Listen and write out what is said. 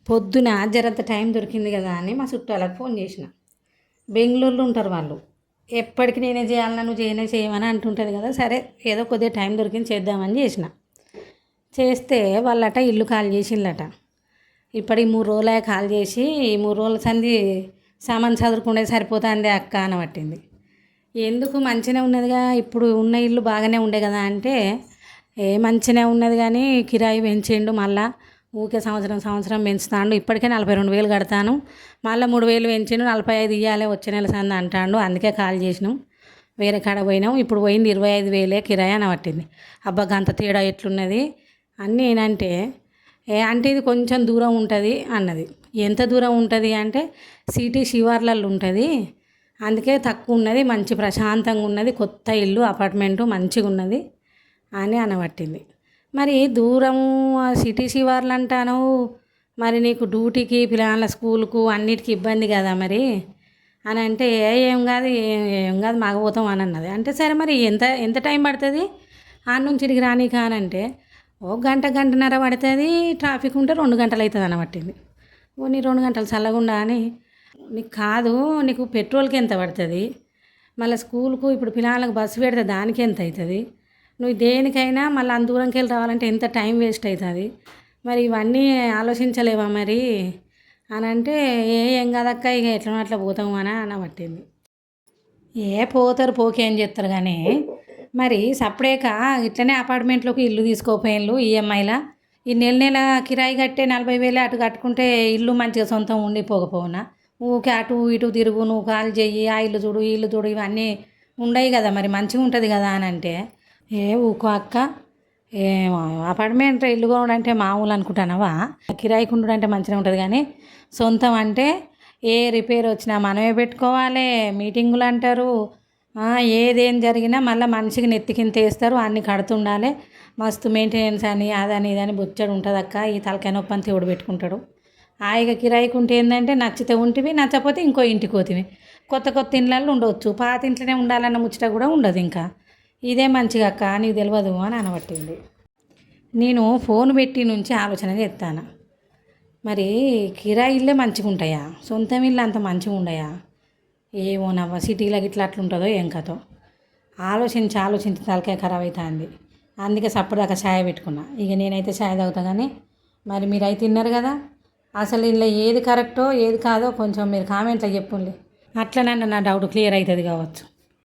పొద్దున జరంత టైం దొరికింది కదా అని మా చుట్టాలకు ఫోన్ చేసిన. బెంగళూరులో ఉంటారు వాళ్ళు. ఎప్పటికి నేనే చేయాలన్నా నువ్వు చేయమని అంటుంటుంది కదా. సరే ఏదో కొద్దిగా టైం దొరికింది చేద్దామని చేసిన. చేస్తే వాళ్ళట ఇల్లు ఖాళీ చేసిందట. ఇప్పటికి 3 రోజులే ఖాళీ చేసి ఈ 3 రోజుల సంది సామాన్ చదువుకుంటే సరిపోతుంది అక్క అని పట్టింది. ఎందుకు మంచిగానే ఉన్నదిగా, ఇప్పుడు ఉన్న ఇల్లు బాగానే ఉండే కదా అంటే మంచిగానే ఉన్నది కానీ కిరాయి పెంచిండు. మళ్ళీ ఊకే సంవత్సరం పెంచుతాడు. ఇప్పటికే 42,000 కడతాను, మళ్ళీ 3,000 పెంచిండు, 45 ఇవ్వాలి వచ్చే నెల సంది అంటాడు. అందుకే కాల్ చేసినాం, వేరే కాడ పోయినాం. ఇప్పుడు పోయింది 25,000 కిరాయి అని పట్టింది. అబ్బా గంత తేడా ఎట్లున్నది అని నేనంటే అంటే ఇది కొంచెం దూరం ఉంటుంది అన్నది. ఎంత దూరం ఉంటుంది అంటే సిటీ శివార్లలో ఉంటుంది, అందుకే తక్కువ ఉన్నది, మంచి ప్రశాంతంగా ఉన్నది, కొత్త ఇల్లు అపార్ట్మెంటు మంచిగా ఉన్నది అని అనబట్టింది. మరి దూరం సిటీ శివార్లు అంటాను, మరి నీకు డ్యూటీకి పిల్లల స్కూల్కు అన్నిటికీ ఇబ్బంది కదా మరి అని అంటే ఏం కాదు మాకపోతాం అని అన్నది. అంటే సరే మరి ఎంత టైం పడుతుంది ఆడ నుంచి ఇడికి రానీకా అని అంటే గంటన్నర పడుతుంది, ట్రాఫిక్ ఉంటే 2 గంటలు అవుతుంది అనబట్టింది. నీ 2 గంటలు చల్లగుండా అని నీకు కాదు, నీకు పెట్రోల్కి ఎంత పడుతుంది, మళ్ళీ స్కూల్కు ఇప్పుడు పిల్లలకు బస్సు పెడితే దానికి ఎంత అవుతుంది, నువ్వు దేనికైనా మళ్ళీ అంత దూరంకి వెళ్ళి రావాలంటే ఎంత టైం వేస్ట్ అవుతుంది, మరి ఇవన్నీ ఆలోచించలేవా మరి అని అంటే ఏం కాదక్క ఇక ఎట్లా అట్లా పోతాము అని అనబట్టింది. పోతారు పోకేం చేస్తారు కానీ మరి సపరేట్గా ఇట్లనే అపార్ట్మెంట్లోకి ఇల్లు తీసుకోపోయిన్లు ఈఎంఐలా. ఈ నెల కిరాయి కట్టే 40,000 అటు కట్టుకుంటే ఇల్లు మంచిగా సొంతం ఉండిపోకపోవునా, ఊకే అటు ఇటు తిరుగు, నువ్వు కాల్ చెయ్యి, ఆ ఇల్లు చూడు ఈ ఇల్లు చూడు ఇవన్నీ ఉండవు కదా, మరి మంచిగా ఉంటుంది కదా అని అంటే ఊకో అక్క, అపార్ట్మెంట్ ఇల్లు కూడా అంటే మామూలు అనుకుంటున్నావా, కిరాయికి ఉండడం అంటే మంచిగా ఉంటుంది కానీ సొంతం అంటే ఏ రిపేర్ వచ్చినా మనమే పెట్టుకోవాలి, మీటింగులు అంటారు, ఏదేం జరిగినా మళ్ళీ మనిషికి నెత్తికింత వేస్తారు, అన్ని కడుతుండాలి, మస్తు మెయింటెనెన్స్ అని అదని ఇదని బొచ్చడు ఉంటుంది అక్క. ఈ తలకాయ నొప్పి అని తోడు పెట్టుకుంటాడు. హాయిగా కిరాయికి ఉంటే ఏంటంటే నచ్చితే ఉంటివి, నచ్చపోతే ఇంకో ఇంటికి పోతివి, కొత్త ఇండ్లలో ఉండవచ్చు, పాత ఇంట్లోనే ఉండాలన్న ముచ్చట కూడా ఉండదు. ఇంకా ఇదే మంచిగా అక్క నీకు తెలియదు అని అనబట్టింది. నేను ఫోన్ పెట్టి నుంచి ఆలోచన చేస్తాను, మరి కిరాయి ఇల్లే మంచిగా ఉంటాయా, సొంతం ఇల్లు అంత మంచిగా ఉండయా, ఏమో నవ్వ సిటీలో ఇట్లా అట్లుంటుందో ఏం కథో ఆలోచించి తలకాయ ఖరాబ్ అవుతుంది. అందుకే సప్పటిదాకా ఛాయ్ పెట్టుకున్నా. ఇక నేనైతే ఛాయ్ తాగుతా కానీ మరి మీరు అయితే తిన్నారు కదా, అసలు ఇంట్లో ఏది కరెక్టో ఏది కాదో కొంచెం మీరు కామెంట్లో చెప్పుండి, అట్లనన్నా నా డౌట్ క్లియర్ అవుతుంది కావచ్చు.